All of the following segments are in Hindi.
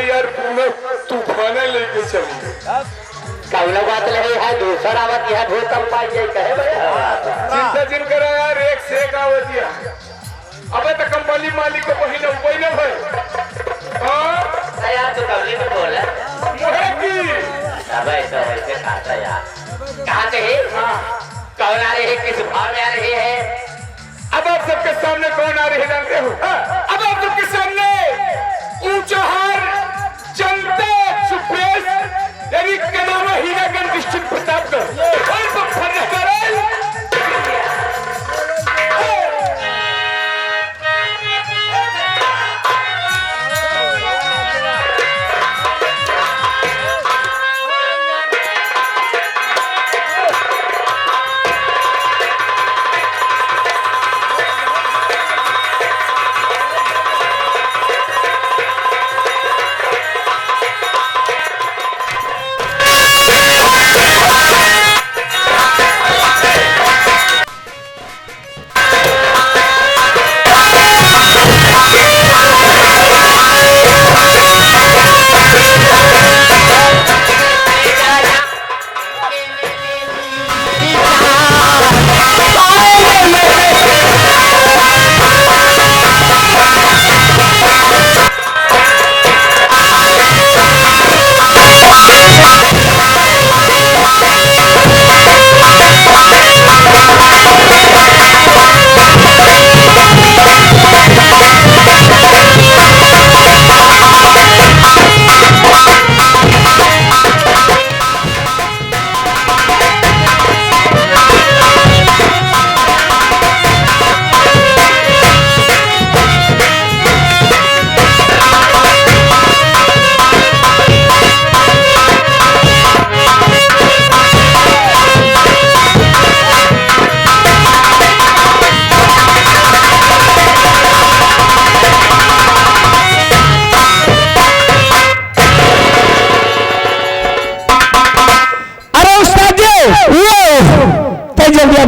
यार पूरा तूफान लेके चली कौन बात नहीं है दूसरा आवत यह भूकंप पाई जाए कहे चिंता जिन करा यार एक से एक आवत दिया अबे तो कंपनी मालिक को पहले कोई ना भाई हां यार तो कवली में बोल मोहे की अबे तो ऐसे खाता यार कहां से है हां कौन आ रहे हैं किस भाव में आ रहे हैं अब आप सबके सामने कौन आ रहे हैं जानते हो अब आप सबके सामने ऊंचाहार जनता सुप्रेस यानी कनावा हीरागंज डिस्ट्रिक्ट प्रतापगढ़ और बफर करें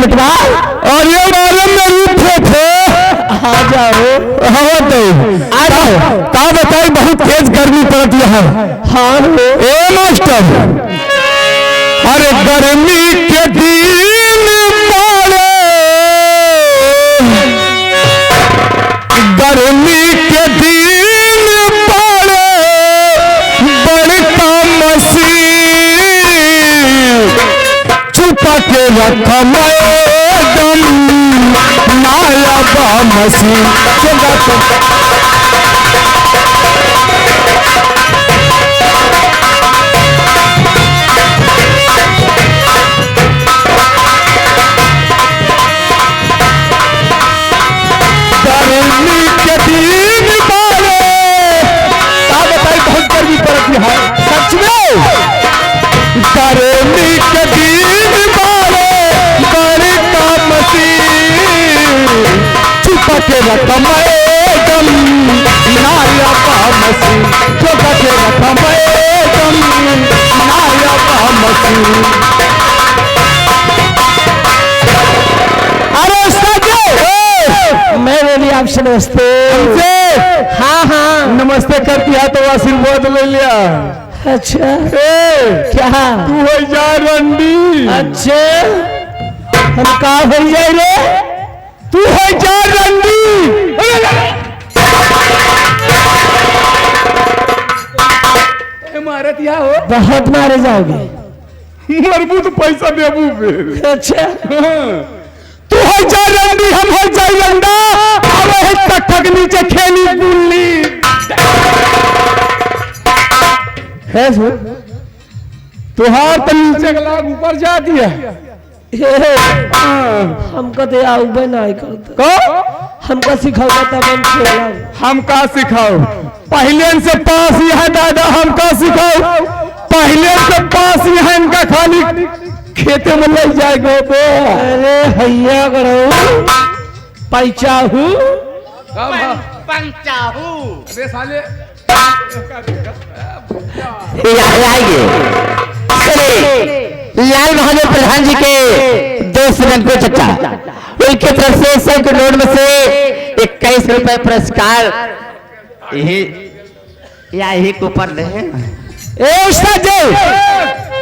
बेटवा और ये मालूम में रूठे थे आ जाओ हाँ तो आ जाओ का बताई बहुत तेज गर्मी पड़ती है हाँ ए मास्टर अरे गर्मी के दिन पड़े गर्मी के दिन पड़े बड़का मसीह छुपा के रखा मैडम नाया मसीह गर्मी के दिन बारे का बताई बहुत गर्मी पड़ती है सच में गर्मी के दिन बारे बड़े का मसीह छुपा के रखा मैडम नाया मसीह छुपा के रखा मैडम नाया मसीह अरे सजे मेरे लिए आपसे नमस्ते हाँ हाँ नमस्ते कर दिया तो आशीर्वाद ले लिया अच्छा क्या तू हो जा रंडी अच्छा हम का हो जाए रे तू हो जा रंडी मारे दिया हो बहुत मारे जाओगे मरबू तो पैसा देबू फिर अच्छा तू हो जा रंडी हम हो जाए रंडा अब है तक नीचे खेली बुल्ली है तुहार तो नीचे के लाभ ऊपर जा दिया हमको तो आउबे नहीं करता हमको सिखाओ तब हम का सिखाओ पहले से पास ही है दादा हम का सिखाओ पहले से पास ही है इनका खाली खेते में ले जाएगा अरे भैया करो पैचाहू पंचाहू अरे साले लाल बहादुर प्रधान जी के दोस्त रंगो चचा उनके तरफ से 100 करोड़ में से 21 रुपए पुरस्कार या ही ऊपर ले ए उस्ताद जी,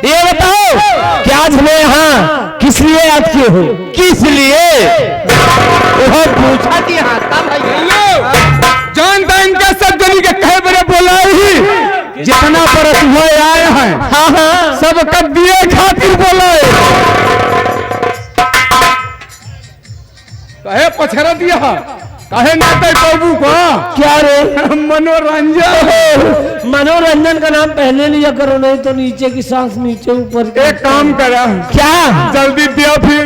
ये बताओ कि आज हमें यहाँ किस लिए याद किए हो? किस लिए वो पूछा कि हाँ तब जानता इनका सज्जनी के कहे बड़े बोला ही जितना परत हुए आए हैं। हाँ हाँ सब कब दिए खातिर बोला कहे पछरा दिया कहे नाते बाबू को क्या रे? मनोरंजन। मनोरंजन का नाम पहले लिया करो, नहीं तो नीचे की सांस नीचे ऊपर। एक काम करा, क्या? जल्दी दिया फिर।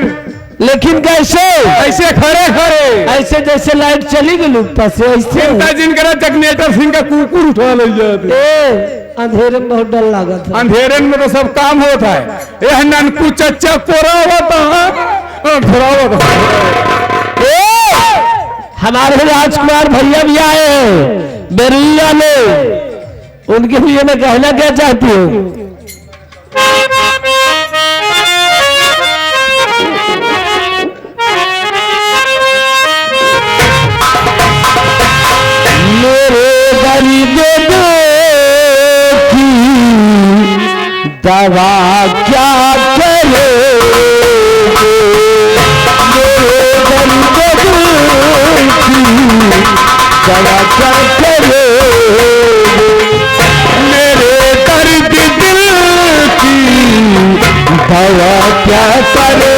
लेकिन कैसे? ऐसे खड़े खड़े ऐसे जैसे लाइट चली गई लुप्ता से ऐसे। चिंता जिनका जगनेटर सिंह का कुकुर उठा ले जाते। अंधेरे में बहुत डर लगा था। अंधेरे में तो सब काम होता है। यह ननकू चच्चा कोरा होता है, थोड़ा होता हमारे राजकुमार भैया भी आए हैं बेरुइया में, उनके लिए मैं कहना क्या चाहती हूँ? मेरे गरीब की दवा क्या करे, दवा क्या करे, मेरे दर्द दिल की दवा क्या करे,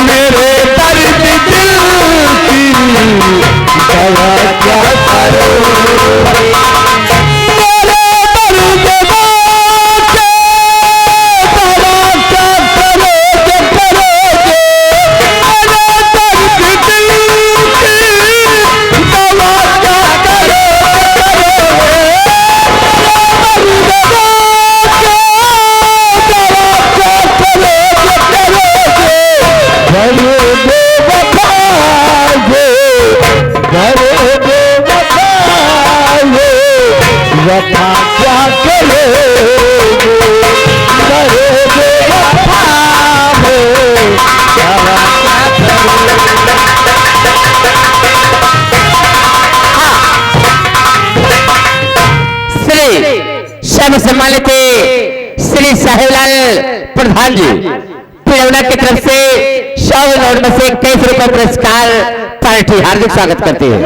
मेरे दर्द दिल की दवा क्या करे, वफा क्या करोगे, करोगे वफा में, दवा क्या करोगे। श्री सर्व सम्मानित श्री साहिबलाल प्रधान जी पिरौना की तरफ से 100 नोट में से 21 रुपए पुरस्कार पार्टी हार्दिक स्वागत करती है।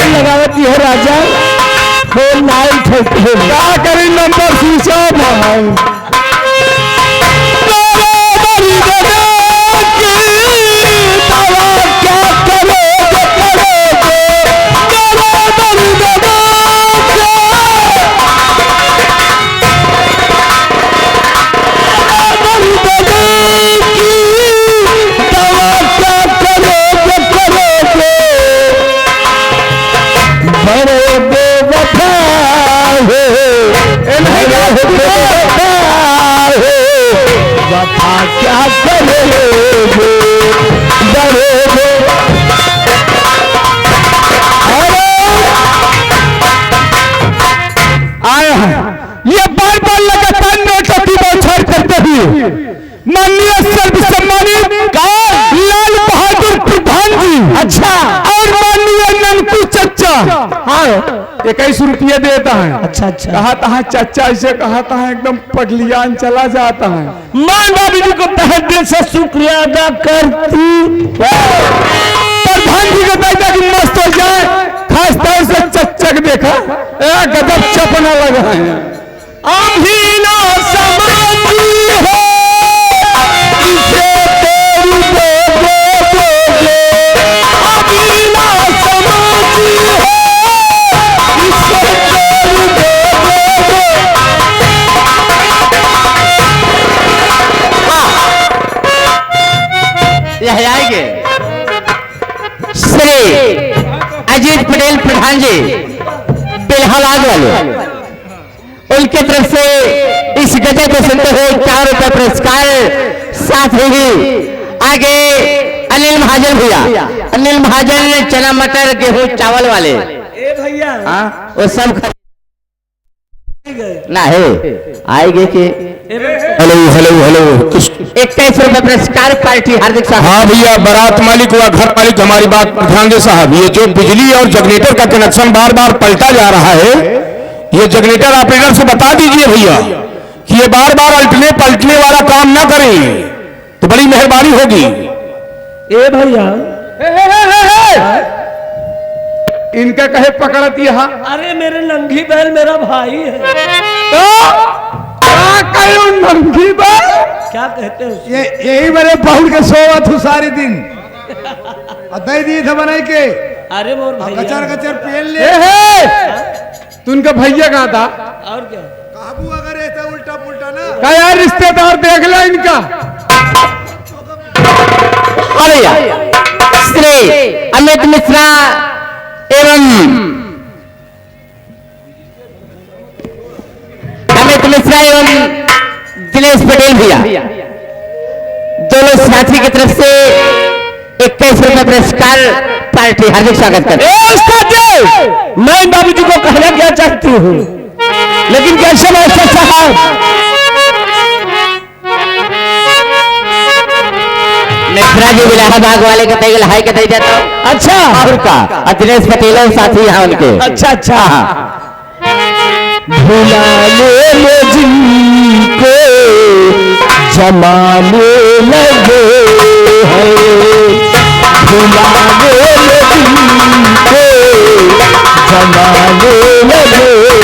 लगावती है राजा, फोन नाइट होती है, क्या करें नंबर स्विच ऑफ है। वफा क्या करोगे, डरोगे। आए हैं ये बार बार लगातार नोटों की बौछार करते हुए माननीय सर्व सम्मानित लाल बहादुर प्रधान जी, अच्छा, और माननीय ननकू चच्चा, हाँ 21 रुपये देता है। अच्छा अच्छा, कहा था चाचा, ऐसे कहता है एकदम पगलियान चला जाता है। मां बाबू जी को तहे दिल से शुक्रिया अदा करती। प्रधान जी को दादा की मस्त हो जाए, खास तौर से चच्चा को देखा गजब चपना लगा है। अभी ना समाती हो इसे तेरी दोगे, अभी ना समाती हो इसे तेरी दोगे। यह आएंगे श्री अजीत पटेल प्रधान जी बेलहलाज वाले, उनके तरफ से इस गजल को सुनते हुए 4 रुपए पुरस्कार, साथ ही आगे अनिल महाजन भैया, अनिल महाजन चना मटर गेहूं चावल वाले ए भैया वो सब ना है आएंगे कि हेलो हेलो हेलो 21 रुपए पुरस्कार पार्टी हार्दिक स्वागत। हाँ भैया, बारात मालिक हुआ घर मालिक, हमारी बात ध्यान दे साहब। ये जो बिजली और जनरेटर का कनेक्शन बार बार पलटा जा रहा है, ये जनरेटर ऑपरेटर से बता दीजिए भैया कि ये बार बार अल्टने पलटने वाला काम ना करें तो बड़ी मेहरबानी होगी। ए भैया इनका कहे पकड़ती है। अरे मेरे नंगी बैल मेरा भाई है। नंगी बैल क्या कहते हो? यही मेरे बहुल के सोवा थू सारे दिन दे दिए थे बनाई के। अरे मोर भैया कचर कचर पेल ले तू उनका भैया कहा था? और क्या काबू अगर ऐसा उल्टा पुल्टा ना क्या यार, रिश्तेदार देख ला इनका। अरे यार श्री अमित मिश्रा एवं दिनेश पटेल भैया दोनों साथी की तरफ से 21 रुपए पुरस्कार पार्टी हार्दिक स्वागत करते हैं। मैं बाबूजी को कहना क्या चाहती हूँ, लेकिन कैसे मास्टर साहब मिश्रा जी इलाहाबाद वाले के तैगल हाई के दे जाता हूँ। अच्छा और का दिनेश पटेल और साथी यहाँ उनके। अच्छा अच्छा भुलाने में जिनको जमाने लगे हैं, भुलाने में जिनको जमाने लगे